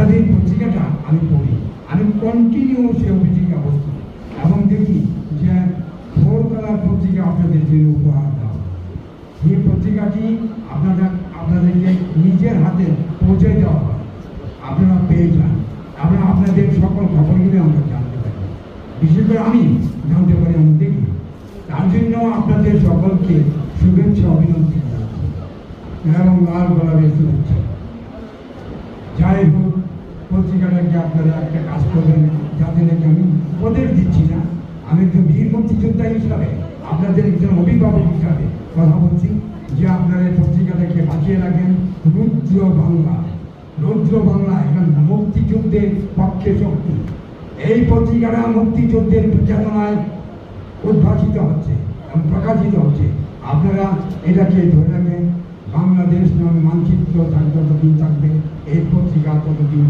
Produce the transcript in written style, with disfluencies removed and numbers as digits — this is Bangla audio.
আপনাদের পত্রিকাটা আমি পড়ি, আমি কন্টিনিউ সে পত্রিকা বস্তু এবং দেখি যে ভোরবেলার পত্রিকা আপনাদের জন্য উপহার দাও। এই পত্রিকাটি আপনাদেরকে নিজের হাতে পৌঁছে দেওয়া হয়, আপনারা পেয়ে যান, আপনাদের সকল খবরগুলি আমরা জানতে পারি, বিশেষ করে আমি জানতে পারি, আমি দেখি। তার জন্য আপনাদের সকলকে শুভেচ্ছা অভিনন্দন জানাচ্ছি এবং লাল গোলাপের শুভেচ্ছা। যাই হোক, পত্রিকাটাকে আপনারা একটা কাজ করবেন, যাতে নাকি আমি উপদেশ দিচ্ছি না, আমি একজন বীর মুক্তিযোদ্ধা হিসাবে আপনাদের একজন অভিভাবক হিসাবে কথা বলছি যে আপনারা এই পত্রিকাটাকে বাঁচিয়ে রাখেন। রৌদ্র বাংলা এখন মুক্তিযুদ্ধের পক্ষে শক্তি। এই পত্রিকাটা মুক্তিযুদ্ধের চেতনায় উদ্ভাসিত হচ্ছে এবং প্রকাশিত হচ্ছে। আপনারা এটাকে ধরে রাখবেন। বাংলাদেশ নামে মানচিত্র যতদিন থাকবে এই পত্রিকা ততদিন